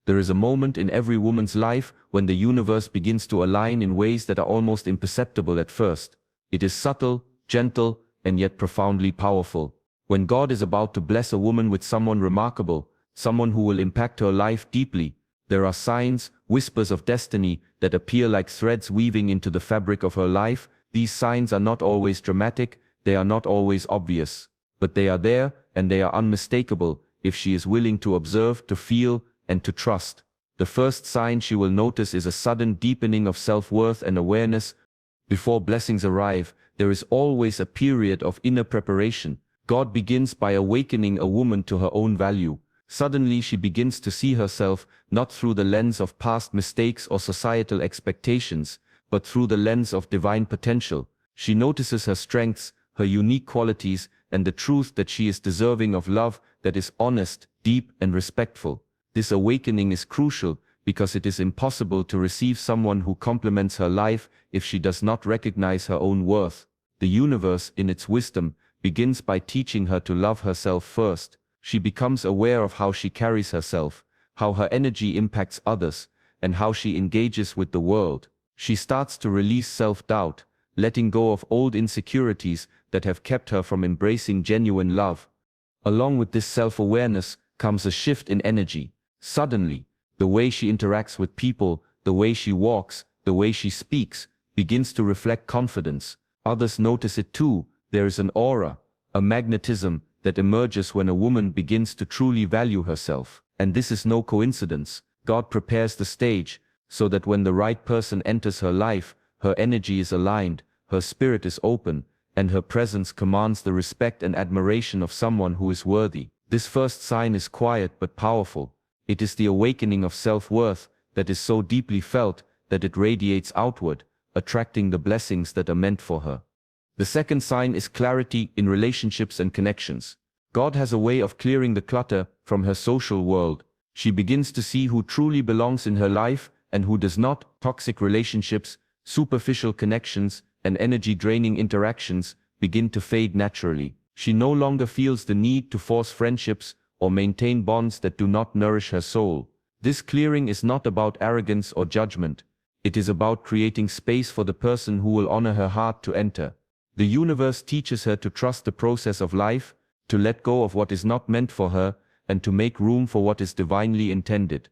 There is a moment in every woman's life when the universe begins to align in ways that are almost imperceptible at first. It is subtle, gentle, and yet profoundly powerful. When God is about to bless a woman with someone remarkable, someone who will impact her life deeply, there are signs, whispers of destiny, that appear like threads weaving into the fabric of her life. These signs are not always dramatic, they are not always obvious, but they are there, and they are unmistakable, if she is willing to observe, to feel, and to trust. The first sign she will notice is a sudden deepening of self-worth and awareness. Before blessings arrive, there is always a period of inner preparation. God begins by awakening a woman to her own value. Suddenly she begins to see herself not through the lens of past mistakes or societal expectations, but through the lens of divine potential. She notices her strengths, her unique qualities, and the truth that she is deserving of love that is honest, deep, and respectful. This awakening is crucial because it is impossible to receive someone who complements her life if she does not recognize her own worth. The universe, in its wisdom, begins by teaching her to love herself first. She becomes aware of how she carries herself, how her energy impacts others, and how she engages with the world. She starts to release self-doubt, letting go of old insecurities that have kept her from embracing genuine love. Along with this self-awareness comes a shift in energy. Suddenly, the way she interacts with people, the way she walks, the way she speaks, begins to reflect confidence. Others notice it too. There is an aura, a magnetism, that emerges when a woman begins to truly value herself. And this is no coincidence. God prepares the stage so that when the right person enters her life, her energy is aligned, her spirit is open, and her presence commands the respect and admiration of someone who is worthy. This first sign is quiet but powerful. It is the awakening of self-worth that is so deeply felt that it radiates outward, attracting the blessings that are meant for her. The second sign is clarity in relationships and connections. God has a way of clearing the clutter from her social world. She begins to see who truly belongs in her life and who does not. Toxic relationships, superficial connections, and energy-draining interactions begin to fade naturally. She no longer feels the need to force friendships or maintain bonds that do not nourish her soul. This clearing is not about arrogance or judgment. It is about creating space for the person who will honor her heart to enter. The universe teaches her to trust the process of life, to let go of what is not meant for her, and to make room for what is divinely intended.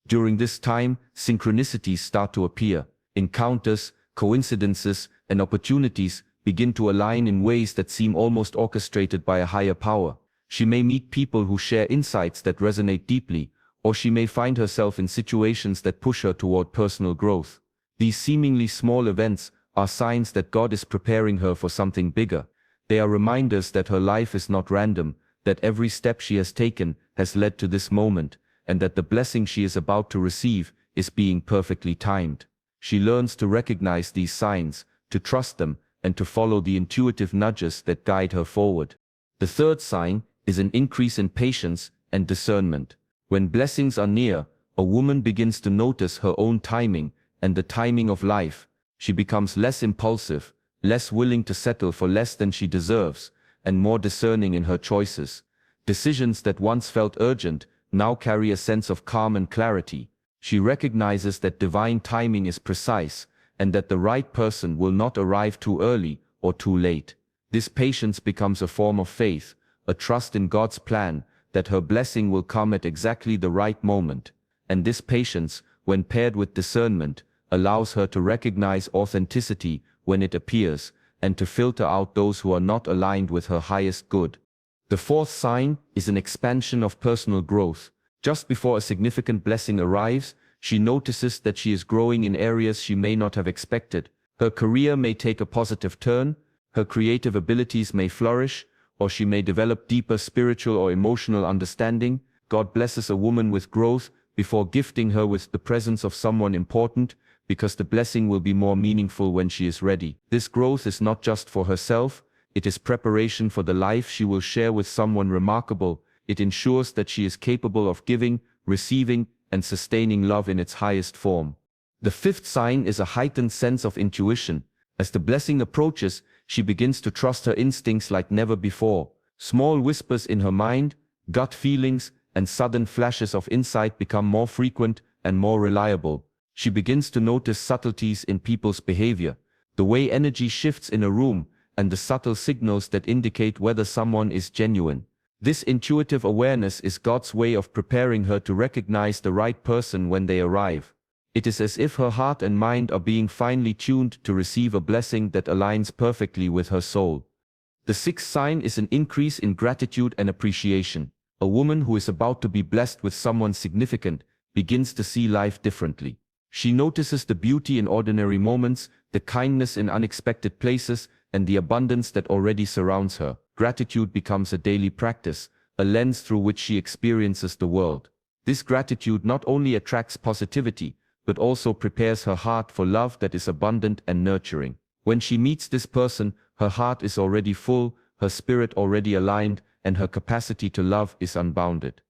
During this time, synchronicities start to appear. Encounters, coincidences, and opportunities begin to align in ways that seem almost orchestrated by a higher power. She may meet people who share insights that resonate deeply, or she may find herself in situations that push her toward personal growth. These seemingly small events are signs that God is preparing her for something bigger. They are reminders that her life is not random, that every step she has taken has led to this moment, and that the blessing she is about to receive is being perfectly timed. She learns to recognize these signs, to trust them, and to follow the intuitive nudges that guide her forward. The third sign is an increase in patience and discernment. When blessings are near, a woman begins to notice her own timing and the timing of life. She becomes less impulsive, less willing to settle for less than she deserves, and more discerning in her choices. Decisions that once felt urgent now carry a sense of calm and clarity. She recognizes that divine timing is precise, and that the right person will not arrive too early or too late. This patience becomes a form of faith, a trust in God's plan that her blessing will come at exactly the right moment. And this patience, when paired with discernment, allows her to recognize authenticity when it appears, and to filter out those who are not aligned with her highest good. The fourth sign is an expansion of personal growth. Just before a significant blessing arrives, she notices that she is growing in areas she may not have expected. Her career may take a positive turn, her creative abilities may flourish, or she may develop deeper spiritual or emotional understanding. God blesses a woman with growth before gifting her with the presence of someone important, because the blessing will be more meaningful when she is ready. This growth is not just for herself, it is preparation for the life she will share with someone remarkable. It ensures that she is capable of giving, receiving, and sustaining love in its highest form. The fifth sign is a heightened sense of intuition. As the blessing approaches, she begins to trust her instincts like never before. Small whispers in her mind, gut feelings, and sudden flashes of insight become more frequent and more reliable. She begins to notice subtleties in people's behavior, the way energy shifts in a room, and the subtle signals that indicate whether someone is genuine. This intuitive awareness is God's way of preparing her to recognize the right person when they arrive. It is as if her heart and mind are being finely tuned to receive a blessing that aligns perfectly with her soul. The sixth sign is an increase in gratitude and appreciation. A woman who is about to be blessed with someone significant begins to see life differently. She notices the beauty in ordinary moments, the kindness in unexpected places, and the abundance that already surrounds her. Gratitude becomes a daily practice, a lens through which she experiences the world. This gratitude not only attracts positivity, but also prepares her heart for love that is abundant and nurturing. When she meets this person, her heart is already full, her spirit already aligned, and her capacity to love is unbounded.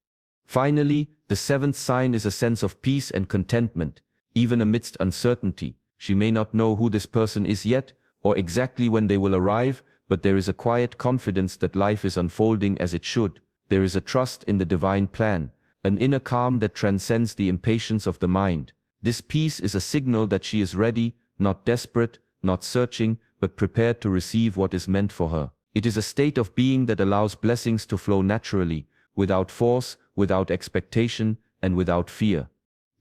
Finally, the seventh sign is a sense of peace and contentment. Even amidst uncertainty, she may not know who this person is yet, or exactly when they will arrive, but there is a quiet confidence that life is unfolding as it should. There is a trust in the divine plan, an inner calm that transcends the impatience of the mind. This peace is a signal that she is ready, not desperate, not searching, but prepared to receive what is meant for her. It is a state of being that allows blessings to flow naturally, without force, without expectation, and without fear.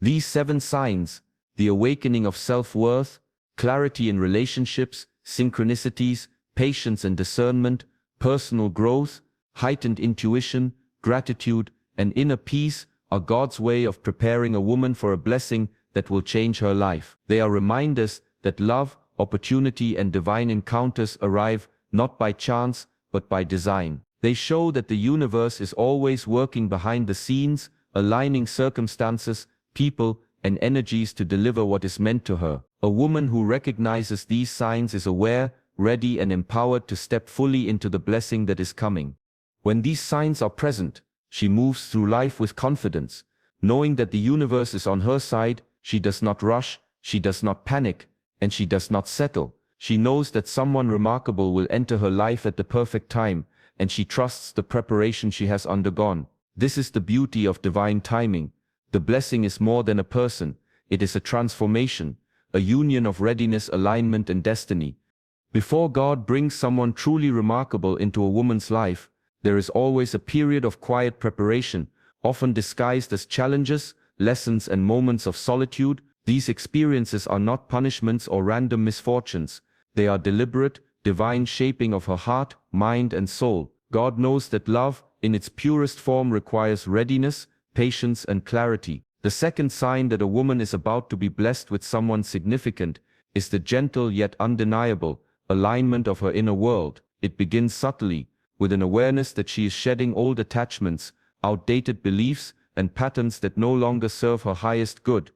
These seven signs, the awakening of self-worth, clarity in relationships, synchronicities, patience and discernment, personal growth, heightened intuition, gratitude, and inner peace, are God's way of preparing a woman for a blessing that will change her life. They are reminders that love, opportunity, and divine encounters arrive not by chance, but by design. They show that the universe is always working behind the scenes, aligning circumstances, people, and energies to deliver what is meant to her. A woman who recognizes these signs is aware, ready, and empowered to step fully into the blessing that is coming. When these signs are present, she moves through life with confidence, knowing that the universe is on her side. She does not rush, she does not panic, and she does not settle. She knows that someone remarkable will enter her life at the perfect time, and she trusts the preparation she has undergone. This is the beauty of divine timing. The blessing is more than a person, it is a transformation, a union of readiness, alignment, and destiny. Before God brings someone truly remarkable into a woman's life, there is always a period of quiet preparation, often disguised as challenges, lessons, and moments of solitude. These experiences are not punishments or random misfortunes. They are deliberate, divine shaping of her heart, mind, and soul. God knows that love, in its purest form, requires readiness, patience, and clarity. The second sign that a woman is about to be blessed with someone significant is the gentle yet undeniable alignment of her inner world. It begins subtly, with an awareness that she is shedding old attachments, outdated beliefs, and patterns that no longer serve her highest good.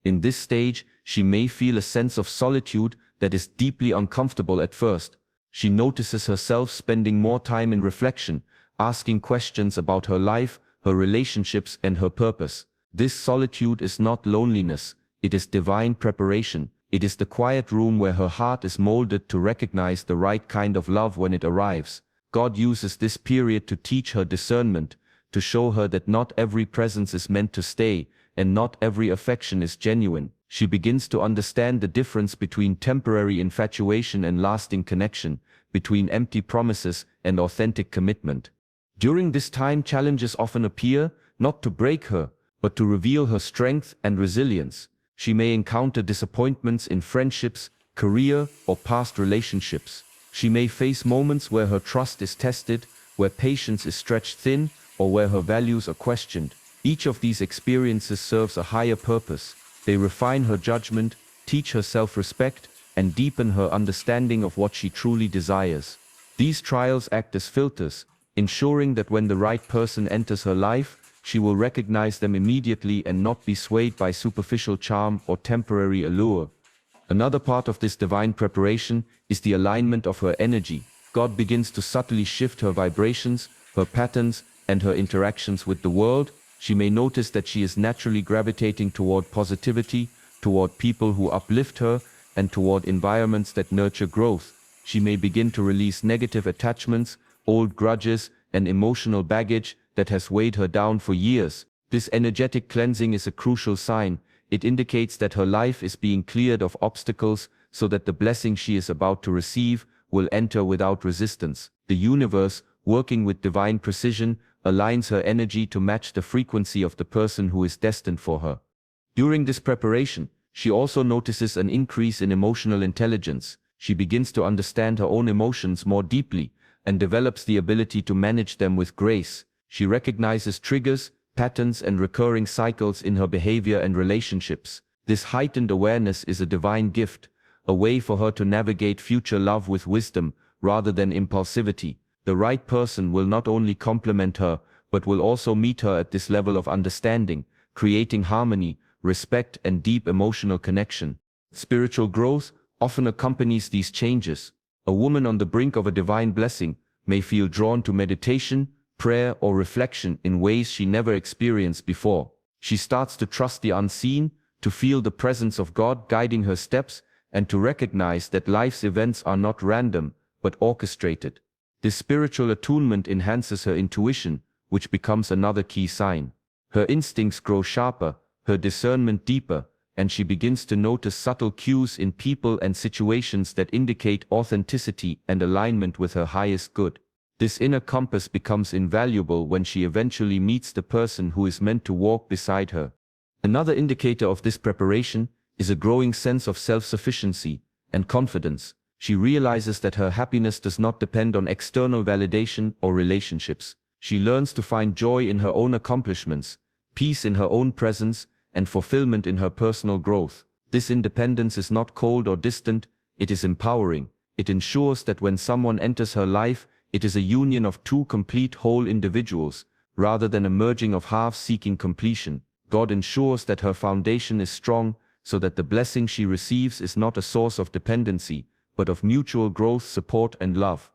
In this stage, she may feel a sense of solitude that is deeply uncomfortable at first. She notices herself spending more time in reflection, asking questions about her life, her relationships, and her purpose. This solitude is not loneliness, it is divine preparation. It is the quiet room where her heart is molded to recognize the right kind of love when it arrives. God uses this period to teach her discernment, to show her that not every presence is meant to stay, and not every affection is genuine. She begins to understand the difference between temporary infatuation and lasting connection, between empty promises and authentic commitment. During this time, challenges often appear, not to break her, but to reveal her strength and resilience. She may encounter disappointments in friendships, career, or past relationships. She may face moments where her trust is tested, where patience is stretched thin, or where her values are questioned. Each of these experiences serves a higher purpose. They refine her judgment, teach her self-respect, and deepen her understanding of what she truly desires. These trials act as filters, ensuring that when the right person enters her life, she will recognize them immediately and not be swayed by superficial charm or temporary allure. Another part of this divine preparation is the alignment of her energy. God begins to subtly shift her vibrations, her patterns, and her interactions with the world. She may notice that she is naturally gravitating toward positivity, toward people who uplift her, and toward environments that nurture growth. She may begin to release negative attachments, old grudges, and emotional baggage that has weighed her down for years. This energetic cleansing is a crucial sign. It indicates that her life is being cleared of obstacles so that the blessing she is about to receive will enter without resistance. The universe, working with divine precision, aligns her energy to match the frequency of the person who is destined for her. During this preparation, she also notices an increase in emotional intelligence. She begins to understand her own emotions more deeply and develops the ability to manage them with grace. She recognizes triggers, patterns, and recurring cycles in her behavior and relationships. This heightened awareness is a divine gift, a way for her to navigate future love with wisdom rather than impulsivity. The right person will not only complement her, but will also meet her at this level of understanding, creating harmony, respect, and deep emotional connection. Spiritual growth often accompanies these changes. A woman on the brink of a divine blessing may feel drawn to meditation, prayer, or reflection in ways she never experienced before. She starts to trust the unseen, to feel the presence of God guiding her steps, and to recognize that life's events are not random, but orchestrated. This spiritual attunement enhances her intuition, which becomes another key sign. Her instincts grow sharper, her discernment deeper, and she begins to notice subtle cues in people and situations that indicate authenticity and alignment with her highest good. This inner compass becomes invaluable when she eventually meets the person who is meant to walk beside her. Another indicator of this preparation is a growing sense of self-sufficiency and confidence. She realizes that her happiness does not depend on external validation or relationships. She learns to find joy in her own accomplishments, peace in her own presence, and fulfillment in her personal growth. This independence is not cold or distant, it is empowering. It ensures that when someone enters her life, it is a union of two complete whole individuals, rather than a merging of halves seeking completion. God ensures that her foundation is strong, so that the blessing she receives is not a source of dependency, but of mutual growth, support, and love.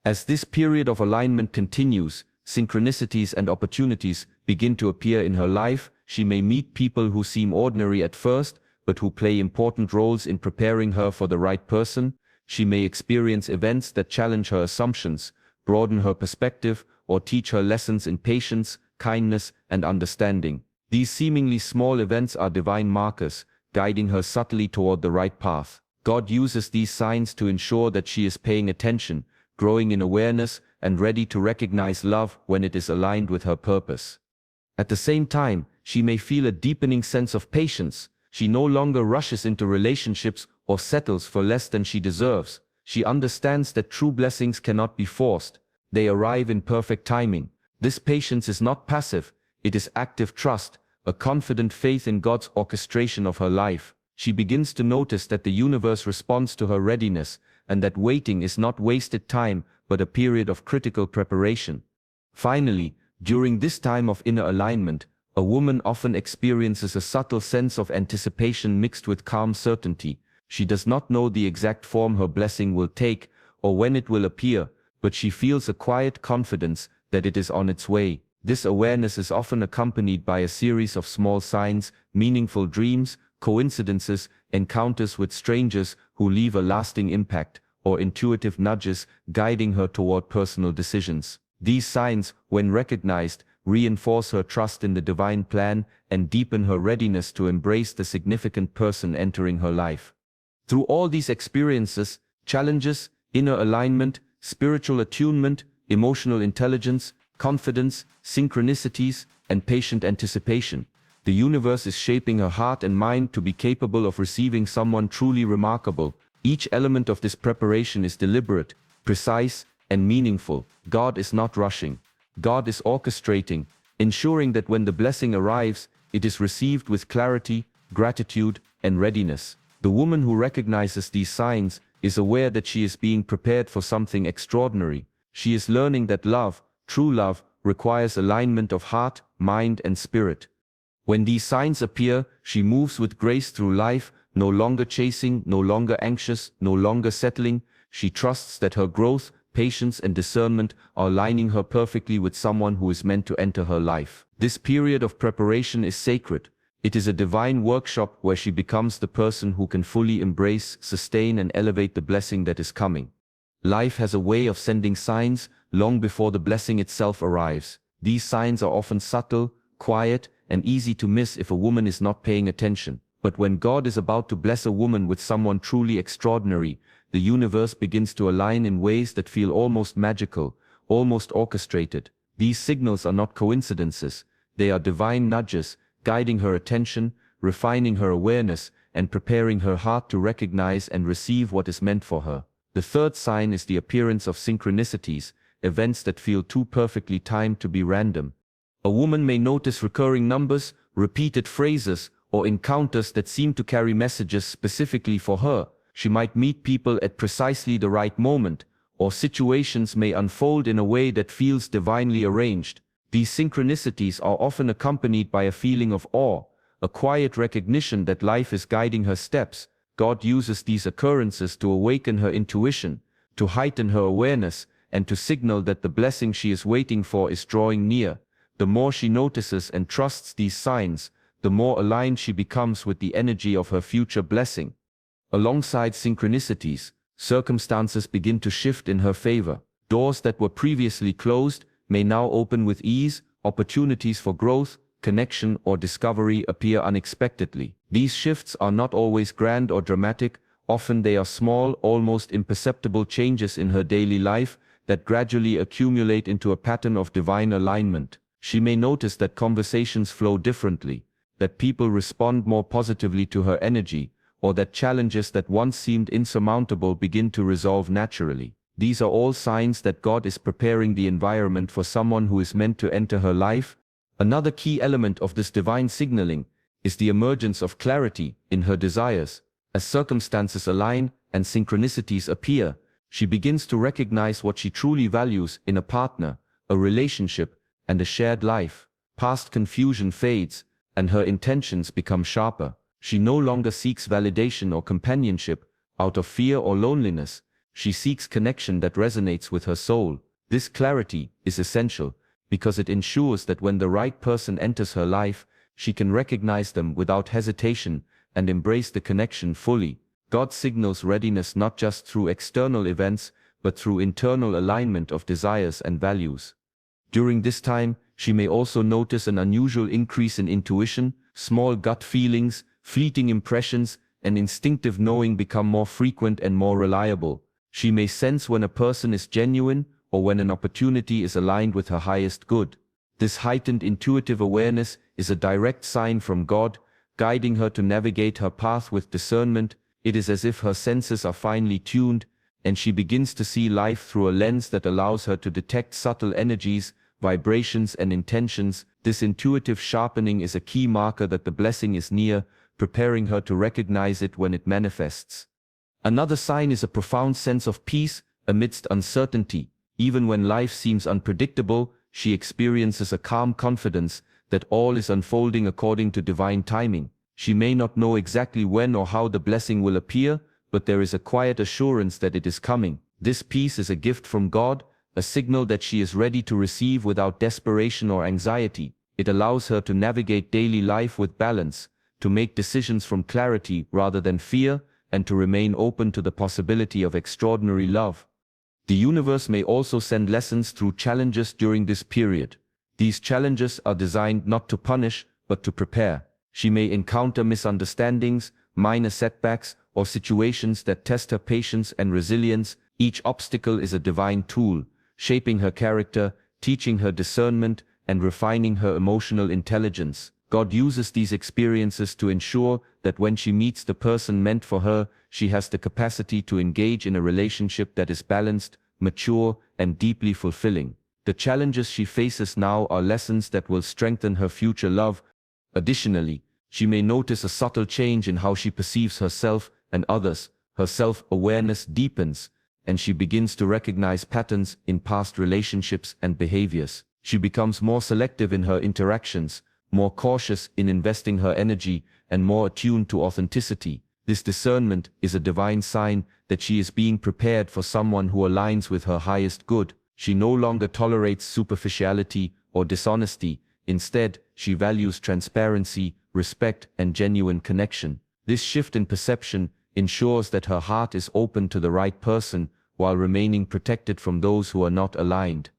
As this period of alignment continues, synchronicities and opportunities begin to appear in her life. She may meet people who seem ordinary at first, but who play important roles in preparing her for the right person. She may experience events that challenge her assumptions, broaden her perspective, or teach her lessons in patience, kindness, and understanding. These seemingly small events are divine markers, guiding her subtly toward the right path. God uses these signs to ensure that she is paying attention, growing in awareness, and ready to recognize love when it is aligned with her purpose. At the same time, she may feel a deepening sense of patience. She no longer rushes into relationships or settles for less than she deserves. She understands that true blessings cannot be forced. They arrive in perfect timing. This patience is not passive, it is active trust, a confident faith in God's orchestration of her life. She begins to notice that the universe responds to her readiness, and that waiting is not wasted time, but a period of critical preparation. Finally, during this time of inner alignment, a woman often experiences a subtle sense of anticipation mixed with calm certainty. She does not know the exact form her blessing will take, or when it will appear, but she feels a quiet confidence that it is on its way. This awareness is often accompanied by a series of small signs, meaningful dreams, coincidences, encounters with strangers who leave a lasting impact, or intuitive nudges guiding her toward personal decisions. These signs, when recognized, reinforce her trust in the divine plan and deepen her readiness to embrace the significant person entering her life. Through all these experiences, challenges, inner alignment, spiritual attunement, emotional intelligence, confidence, synchronicities, and patient anticipation, the universe is shaping her heart and mind to be capable of receiving someone truly remarkable. Each element of this preparation is deliberate, precise, and meaningful. God is not rushing. God is orchestrating, ensuring that when the blessing arrives, it is received with clarity, gratitude, and readiness. The woman who recognizes these signs is aware that she is being prepared for something extraordinary. She is learning that love, true love, requires alignment of heart, mind, and spirit. When these signs appear, she moves with grace through life, no longer chasing, no longer anxious, no longer settling. She trusts that her growth, patience, and discernment are aligning her perfectly with someone who is meant to enter her life. This period of preparation is sacred. It is a divine workshop where she becomes the person who can fully embrace, sustain, and elevate the blessing that is coming. Life has a way of sending signs long before the blessing itself arrives. These signs are often subtle, quiet, and easy to miss if a woman is not paying attention. But when God is about to bless a woman with someone truly extraordinary, the universe begins to align in ways that feel almost magical, almost orchestrated. These signals are not coincidences, they are divine nudges, guiding her attention, refining her awareness, and preparing her heart to recognize and receive what is meant for her. The third sign is the appearance of synchronicities, events that feel too perfectly timed to be random. A woman may notice recurring numbers, repeated phrases, or encounters that seem to carry messages specifically for her. She might meet people at precisely the right moment, or situations may unfold in a way that feels divinely arranged. These synchronicities are often accompanied by a feeling of awe, a quiet recognition that life is guiding her steps. God uses these occurrences to awaken her intuition, to heighten her awareness, and to signal that the blessing she is waiting for is drawing near. The more she notices and trusts these signs, the more aligned she becomes with the energy of her future blessing. Alongside synchronicities, circumstances begin to shift in her favor. Doors that were previously closed may now open with ease, opportunities for growth, connection, or discovery appear unexpectedly. These shifts are not always grand or dramatic, often they are small, almost imperceptible changes in her daily life that gradually accumulate into a pattern of divine alignment. She may notice that conversations flow differently, that people respond more positively to her energy, or that challenges that once seemed insurmountable begin to resolve naturally. These are all signs that God is preparing the environment for someone who is meant to enter her life. Another key element of this divine signaling is the emergence of clarity in her desires. As circumstances align and synchronicities appear, she begins to recognize what she truly values in a partner, a relationship, and a shared life. Past confusion fades, and her intentions become sharper. She no longer seeks validation or companionship out of fear or loneliness. She seeks connection that resonates with her soul. This clarity is essential because it ensures that when the right person enters her life, she can recognize them without hesitation and embrace the connection fully. God signals readiness not just through external events, but through internal alignment of desires and values. During this time, she may also notice an unusual increase in intuition. Small gut feelings, fleeting impressions, and instinctive knowing become more frequent and more reliable. She may sense when a person is genuine or when an opportunity is aligned with her highest good. This heightened intuitive awareness is a direct sign from God, guiding her to navigate her path with discernment. It is as if her senses are finely tuned, and she begins to see life through a lens that allows her to detect subtle energies, vibrations, and intentions. This intuitive sharpening is a key marker that the blessing is near, preparing her to recognize it when it manifests. Another sign is a profound sense of peace amidst uncertainty. Even when life seems unpredictable, she experiences a calm confidence that all is unfolding according to divine timing. She may not know exactly when or how the blessing will appear, but there is a quiet assurance that it is coming. This peace is a gift from God, a signal that she is ready to receive without desperation or anxiety. It allows her to navigate daily life with balance, to make decisions from clarity rather than fear, and to remain open to the possibility of extraordinary love. The universe may also send lessons through challenges during this period. These challenges are designed not to punish, but to prepare. She may encounter misunderstandings, minor setbacks, or situations that test her patience and resilience. Each obstacle is a divine tool, shaping her character, teaching her discernment, and refining her emotional intelligence. God uses these experiences to ensure that when she meets the person meant for her, she has the capacity to engage in a relationship that is balanced, mature, and deeply fulfilling. The challenges she faces now are lessons that will strengthen her future love. Additionally, she may notice a subtle change in how she perceives herself and others. Her self-awareness deepens, and she begins to recognize patterns in past relationships and behaviors. She becomes more selective in her interactions, more cautious in investing her energy, and more attuned to authenticity. This discernment is a divine sign that she is being prepared for someone who aligns with her highest good. She no longer tolerates superficiality or dishonesty. Instead, she values transparency, respect, and genuine connection. This shift in perception ensures that her heart is open to the right person while remaining protected from those who are not aligned.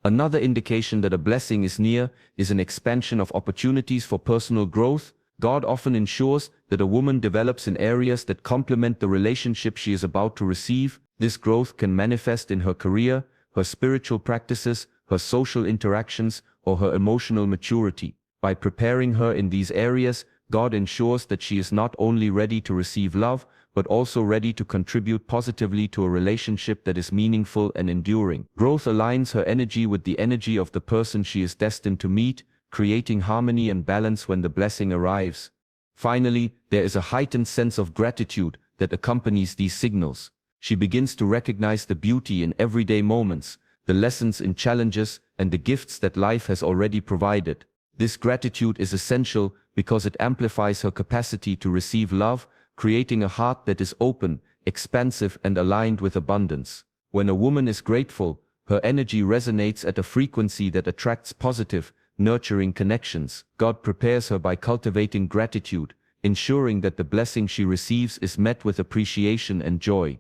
Another indication that a blessing is near is an expansion of opportunities for personal growth. God often ensures that a woman develops in areas that complement the relationship she is about to receive. This growth can manifest in her career, her spiritual practices, her social interactions, or her emotional maturity. By preparing her in these areas, God ensures that she is not only ready to receive love, but also ready to contribute positively to a relationship that is meaningful and enduring. Growth aligns her energy with the energy of the person she is destined to meet, creating harmony and balance when the blessing arrives. Finally, there is a heightened sense of gratitude that accompanies these signals. She begins to recognize the beauty in everyday moments, the lessons in challenges, and the gifts that life has already provided. This gratitude is essential because it amplifies her capacity to receive love, creating a heart that is open, expansive, and aligned with abundance. When a woman is grateful, her energy resonates at a frequency that attracts positive, nurturing connections. God prepares her by cultivating gratitude, ensuring that the blessing she receives is met with appreciation and joy.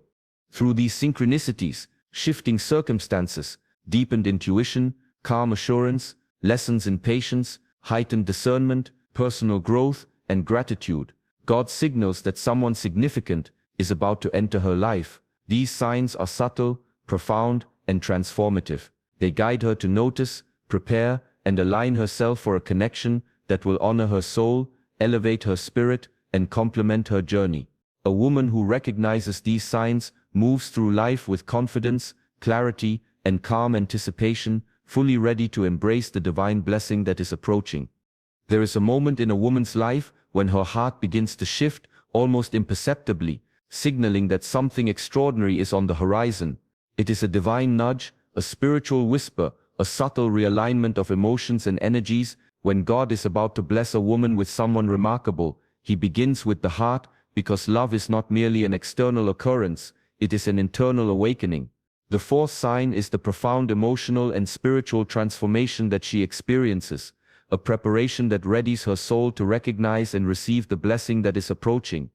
Through these synchronicities, shifting circumstances, deepened intuition, calm assurance, lessons in patience, heightened discernment, personal growth, and gratitude, God signals that someone significant is about to enter her life. These signs are subtle, profound, and transformative. They guide her to notice, prepare, and align herself for a connection that will honor her soul, elevate her spirit, and complement her journey. A woman who recognizes these signs moves through life with confidence, clarity, and calm anticipation, fully ready to embrace the divine blessing that is approaching. There is a moment in a woman's life when her heart begins to shift, almost imperceptibly, signaling that something extraordinary is on the horizon. It is a divine nudge, a spiritual whisper, a subtle realignment of emotions and energies. When God is about to bless a woman with someone remarkable, He begins with the heart, because love is not merely an external occurrence, it is an internal awakening. The fourth sign is the profound emotional and spiritual transformation that she experiences, a preparation that readies her soul to recognize and receive the blessing that is approaching.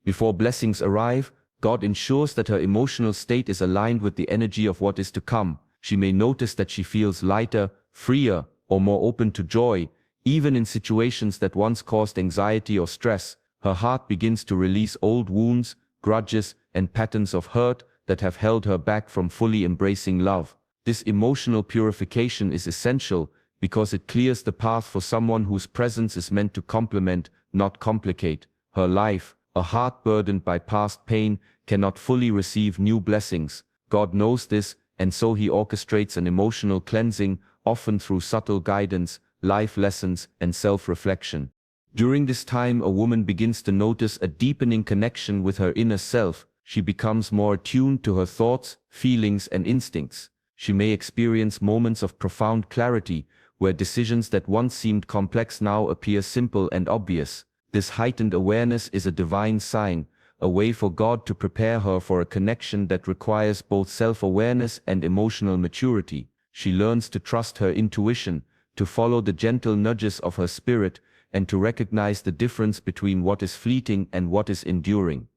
Before blessings arrive, God ensures that her emotional state is aligned with the energy of what is to come. She may notice that she feels lighter, freer, or more open to joy. Even in situations that once caused anxiety or stress, her heart begins to release old wounds, grudges, and patterns of hurt that have held her back from fully embracing love. This emotional purification is essential because it clears the path for someone whose presence is meant to complement, not complicate, her life. A heart burdened by past pain cannot fully receive new blessings. God knows this, and so He orchestrates an emotional cleansing, often through subtle guidance, life lessons, and self-reflection. During this time, a woman begins to notice a deepening connection with her inner self. She becomes more attuned to her thoughts, feelings, and instincts. She may experience moments of profound clarity, where decisions that once seemed complex now appear simple and obvious. This heightened awareness is a divine sign, a way for God to prepare her for a connection that requires both self-awareness and emotional maturity. She learns to trust her intuition, to follow the gentle nudges of her spirit, and to recognize the difference between what is fleeting and what is enduring.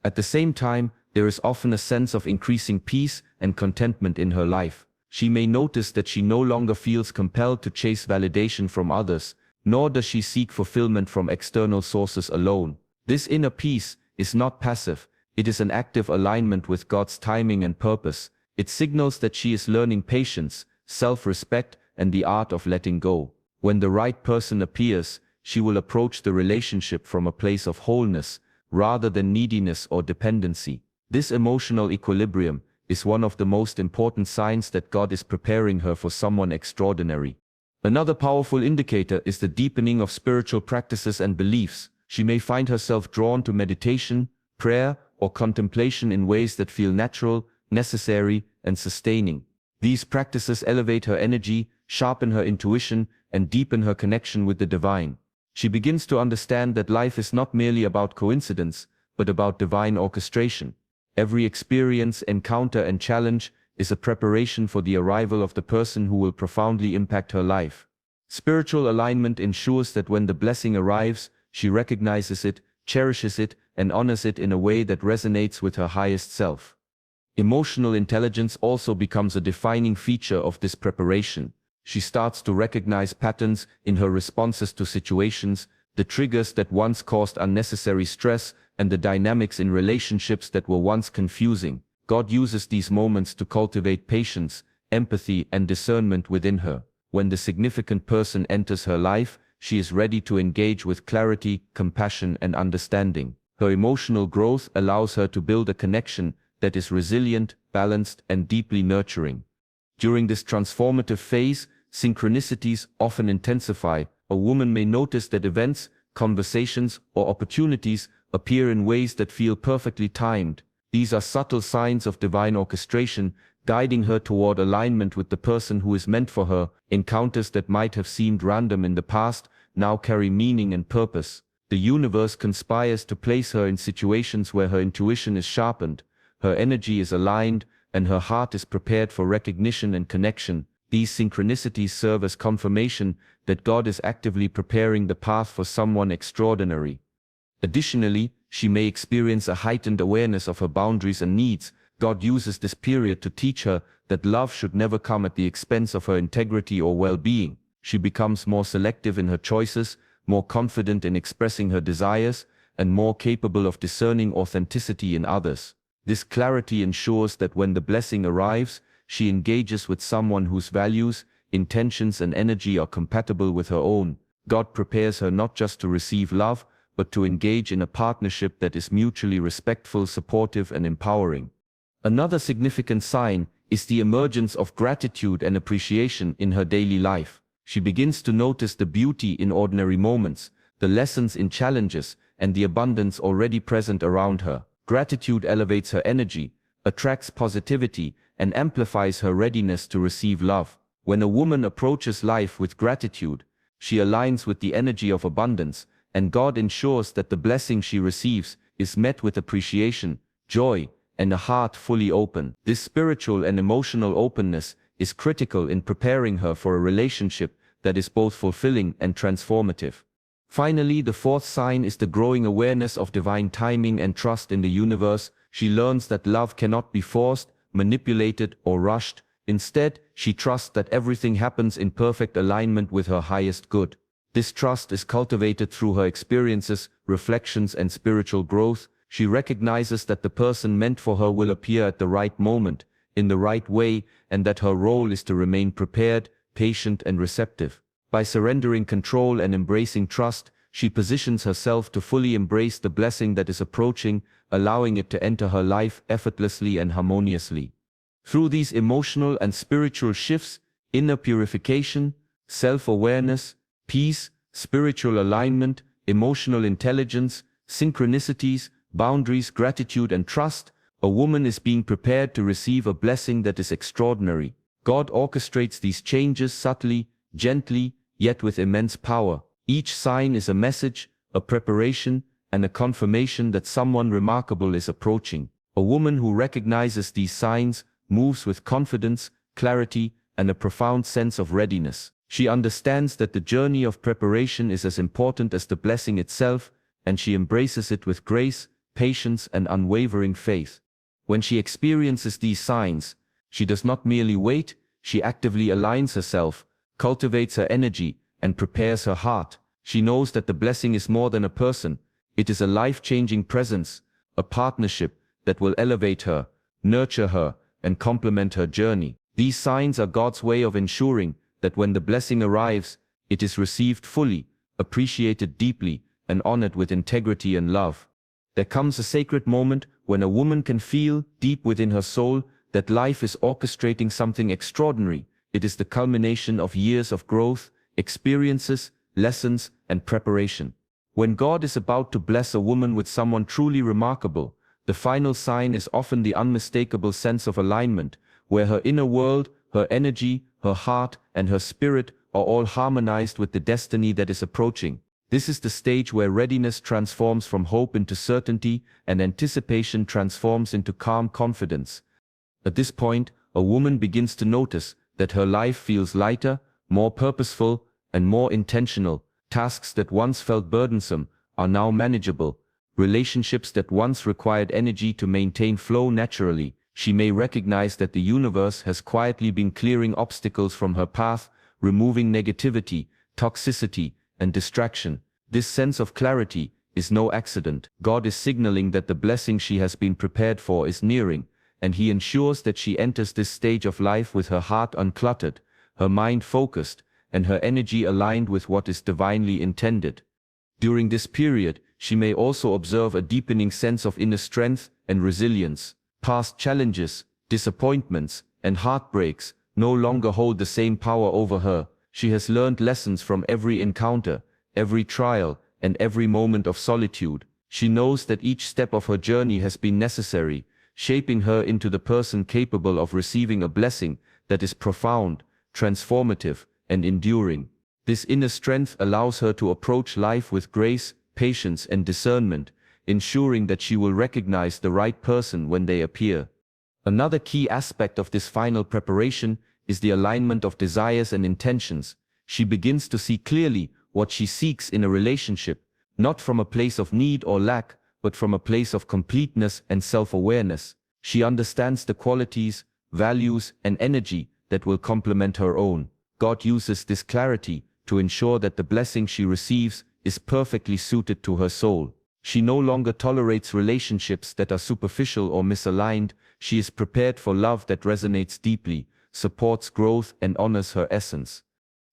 At the same time, there is often a sense of increasing peace and contentment in her life. She may notice that she no longer feels compelled to chase validation from others, nor does she seek fulfillment from external sources alone. This inner peace is not passive, it is an active alignment with God's timing and purpose. It signals that she is learning patience, self-respect, and the art of letting go. When the right person appears, she will approach the relationship from a place of wholeness, rather than neediness or dependency. This emotional equilibrium is one of the most important signs that God is preparing her for someone extraordinary. Another powerful indicator is the deepening of spiritual practices and beliefs. She may find herself drawn to meditation, prayer, or contemplation in ways that feel natural, necessary, and sustaining. These practices elevate her energy, sharpen her intuition, and deepen her connection with the divine. She begins to understand that life is not merely about coincidence, but about divine orchestration. Every experience, encounter, and challenge is a preparation for the arrival of the person who will profoundly impact her life. Spiritual alignment ensures that when the blessing arrives, she recognizes it, cherishes it, and honors it in a way that resonates with her highest self. Emotional intelligence also becomes a defining feature of this preparation. She starts to recognize patterns in her responses to situations, the triggers that once caused unnecessary stress, and the dynamics in relationships that were once confusing. God uses these moments to cultivate patience, empathy, and discernment within her. When the significant person enters her life, she is ready to engage with clarity, compassion, and understanding. Her emotional growth allows her to build a connection that is resilient, balanced, and deeply nurturing. During this transformative phase, synchronicities often intensify. A woman may notice that events, conversations, or opportunities appear in ways that feel perfectly timed. These are subtle signs of divine orchestration, guiding her toward alignment with the person who is meant for her. Encounters that might have seemed random in the past now carry meaning and purpose. The universe conspires to place her in situations where her intuition is sharpened, her energy is aligned, and her heart is prepared for recognition and connection. These synchronicities serve as confirmation that God is actively preparing the path for someone extraordinary. Additionally, she may experience a heightened awareness of her boundaries and needs. God uses this period to teach her that love should never come at the expense of her integrity or well-being. She becomes more selective in her choices, more confident in expressing her desires, and more capable of discerning authenticity in others. This clarity ensures that when the blessing arrives, she engages with someone whose values, intentions, and energy are compatible with her own. God prepares her not just to receive love, but to engage in a partnership that is mutually respectful, supportive, and empowering. Another significant sign is the emergence of gratitude and appreciation in her daily life. She begins to notice the beauty in ordinary moments, the lessons in challenges, and the abundance already present around her. Gratitude elevates her energy, attracts positivity, and amplifies her readiness to receive love. When a woman approaches life with gratitude, she aligns with the energy of abundance, and God ensures that the blessing she receives is met with appreciation, joy, and a heart fully open. This spiritual and emotional openness is critical in preparing her for a relationship that is both fulfilling and transformative. Finally, the fourth sign is the growing awareness of divine timing and trust in the universe. She learns that love cannot be forced, manipulated, or rushed. Instead, she trusts that everything happens in perfect alignment with her highest good. This trust is cultivated through her experiences, reflections, and spiritual growth. She recognizes that the person meant for her will appear at the right moment, in the right way, and that her role is to remain prepared, patient, and receptive. By surrendering control and embracing trust, she positions herself to fully embrace the blessing that is approaching, allowing it to enter her life effortlessly and harmoniously. Through these emotional and spiritual shifts, inner purification, self-awareness, peace, spiritual alignment, emotional intelligence, synchronicities, boundaries, gratitude, and trust, a woman is being prepared to receive a blessing that is extraordinary. God orchestrates these changes subtly, gently, yet with immense power. Each sign is a message, a preparation, and a confirmation that someone remarkable is approaching. A woman who recognizes these signs moves with confidence, clarity, and a profound sense of readiness. She understands that the journey of preparation is as important as the blessing itself, and she embraces it with grace, patience, and unwavering faith. When she experiences these signs, she does not merely wait, she actively aligns herself, cultivates her energy, and prepares her heart. She knows that the blessing is more than a person, it is a life-changing presence, a partnership that will elevate her, nurture her, and complement her journey. These signs are God's way of ensuring that when the blessing arrives, it is received fully, appreciated deeply, and honored with integrity and love. There comes a sacred moment when a woman can feel, deep within her soul, that life is orchestrating something extraordinary. It is the culmination of years of growth, experiences, lessons, and preparation. When God is about to bless a woman with someone truly remarkable, the final sign is often the unmistakable sense of alignment, where her inner world, her energy, her heart, and her spirit are all harmonized with the destiny that is approaching. This is the stage where readiness transforms from hope into certainty, and anticipation transforms into calm confidence. At this point, a woman begins to notice that her life feels lighter, more purposeful, and more intentional. Tasks that once felt burdensome are now manageable. Relationships that once required energy to maintain flow naturally. She may recognize that the universe has quietly been clearing obstacles from her path, removing negativity, toxicity, and distraction. This sense of clarity is no accident. God is signaling that the blessing she has been prepared for is nearing, and He ensures that she enters this stage of life with her heart uncluttered, her mind focused, and her energy aligned with what is divinely intended. During this period, she may also observe a deepening sense of inner strength and resilience. Past challenges, disappointments, and heartbreaks no longer hold the same power over her. She has learned lessons from every encounter, every trial, and every moment of solitude. She knows that each step of her journey has been necessary, shaping her into the person capable of receiving a blessing that is profound, transformative, and enduring. This inner strength allows her to approach life with grace, patience, and discernment, ensuring that she will recognize the right person when they appear. Another key aspect of this final preparation is the alignment of desires and intentions. She begins to see clearly what she seeks in a relationship, not from a place of need or lack, but from a place of completeness and self-awareness. She understands the qualities, values, and energy that will complement her own. God uses this clarity to ensure that the blessing she receives is perfectly suited to her soul. She no longer tolerates relationships that are superficial or misaligned. She is prepared for love that resonates deeply, supports growth, and honors her essence.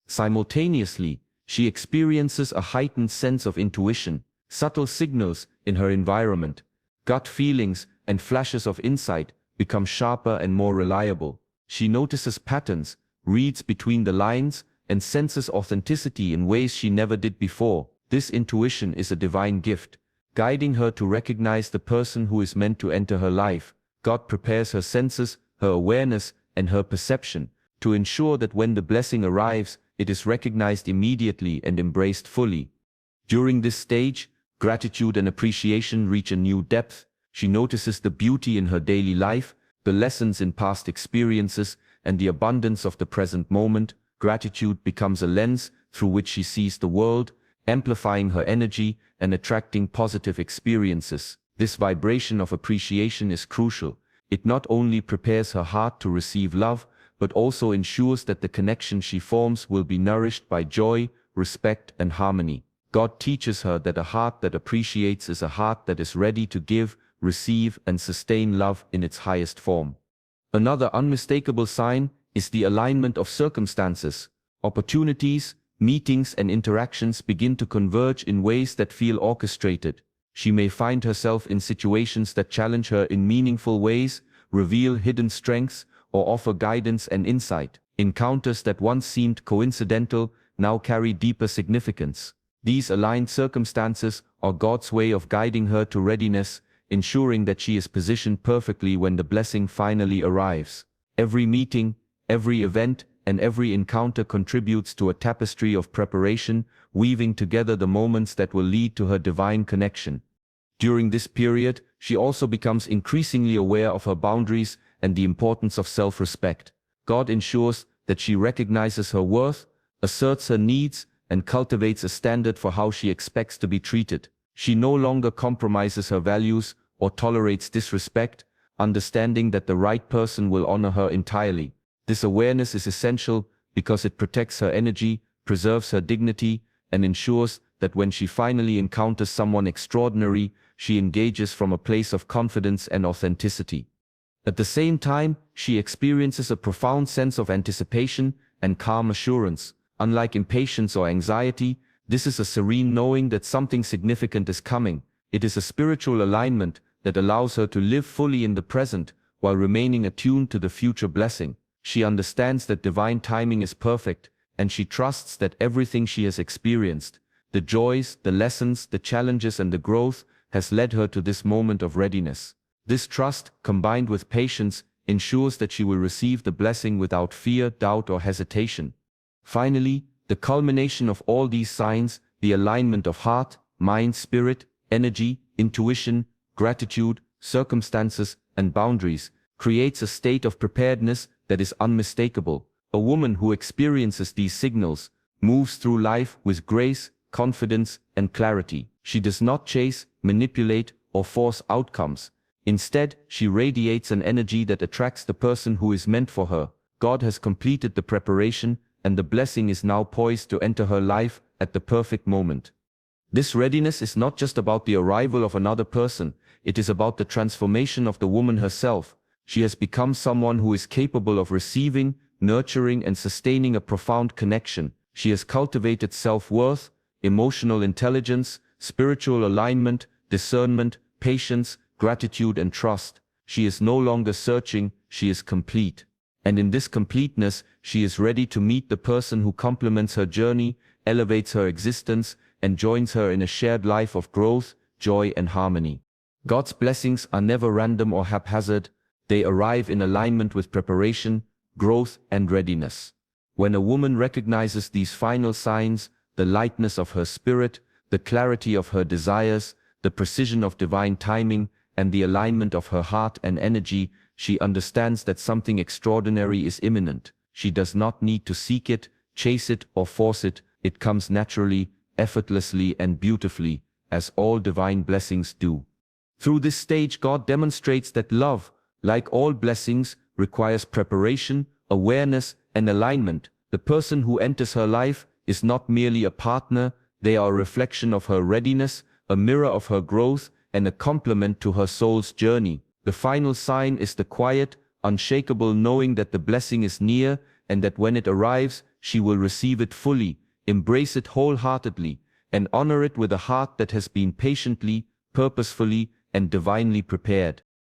Simultaneously, she experiences a heightened sense of intuition, subtle signals in her environment, gut feelings, and flashes of insight become sharper and more reliable. She notices patterns, reads between the lines, and senses authenticity in ways she never did before. This intuition is a divine gift, guiding her to recognize the person who is meant to enter her life. God prepares her senses, her awareness, and her perception to ensure that when the blessing arrives, it is recognized immediately and embraced fully. During this stage, gratitude and appreciation reach a new depth. She notices the beauty in her daily life, the lessons in past experiences, and the abundance of the present moment. Gratitude becomes a lens through which she sees the world, amplifying her energy and attracting positive experiences. This vibration of appreciation is crucial. It not only prepares her heart to receive love, but also ensures that the connection she forms will be nourished by joy, respect, and harmony. God teaches her that a heart that appreciates is a heart that is ready to give, receive, and sustain love in its highest form. Another unmistakable sign is the alignment of circumstances. Opportunities, meetings, and interactions begin to converge in ways that feel orchestrated. She may find herself in situations that challenge her in meaningful ways, reveal hidden strengths, or offer guidance and insight. Encounters that once seemed coincidental now carry deeper significance. These aligned circumstances are God's way of guiding her to readiness, ensuring that she is positioned perfectly when the blessing finally arrives. Every meeting, every event, and every encounter contributes to a tapestry of preparation, weaving together the moments that will lead to her divine connection. During this period, she also becomes increasingly aware of her boundaries and the importance of self-respect. God ensures that she recognizes her worth, asserts her needs, and cultivates a standard for how she expects to be treated. She no longer compromises her values or tolerates disrespect, understanding that the right person will honor her entirely. This awareness is essential because it protects her energy, preserves her dignity, and ensures that when she finally encounters someone extraordinary, she engages from a place of confidence and authenticity. At the same time, she experiences a profound sense of anticipation and calm assurance. Unlike impatience or anxiety, this is a serene knowing that something significant is coming. It is a spiritual alignment that allows her to live fully in the present while remaining attuned to the future blessing. She understands that divine timing is perfect, and she trusts that everything she has experienced, the joys, the lessons, the challenges, and the growth, has led her to this moment of readiness. This trust, combined with patience, ensures that she will receive the blessing without fear, doubt, or hesitation. Finally, the culmination of all these signs, the alignment of heart, mind, spirit, energy, intuition, gratitude, circumstances, and boundaries, creates a state of preparedness that is unmistakable. A woman who experiences these signals moves through life with grace, confidence, and clarity. She does not chase, manipulate, or force outcomes. Instead, she radiates an energy that attracts the person who is meant for her. God has completed the preparation, and the blessing is now poised to enter her life at the perfect moment. This readiness is not just about the arrival of another person, it is about the transformation of the woman herself. She has become someone who is capable of receiving, nurturing, and sustaining a profound connection. She has cultivated self-worth, emotional intelligence, spiritual alignment, discernment, patience, gratitude, and trust. She is no longer searching, she is complete. And in this completeness, she is ready to meet the person who complements her journey, elevates her existence, and joins her in a shared life of growth, joy, and harmony. God's blessings are never random or haphazard. They arrive in alignment with preparation, growth, and readiness. When a woman recognizes these final signs, the lightness of her spirit, the clarity of her desires, the precision of divine timing, and the alignment of her heart and energy, she understands that something extraordinary is imminent. She does not need to seek it, chase it, or force it. It comes naturally, effortlessly, and beautifully, as all divine blessings do. Through this stage, God demonstrates that love, like all blessings, requires preparation, awareness, and alignment. The person who enters her life is not merely a partner, they are a reflection of her readiness, a mirror of her growth, and a complement to her soul's journey. The final sign is the quiet, unshakable knowing that the blessing is near, and that when it arrives, she will receive it fully, embrace it wholeheartedly, and honor it with a heart that has been patiently, purposefully, and divinely prepared.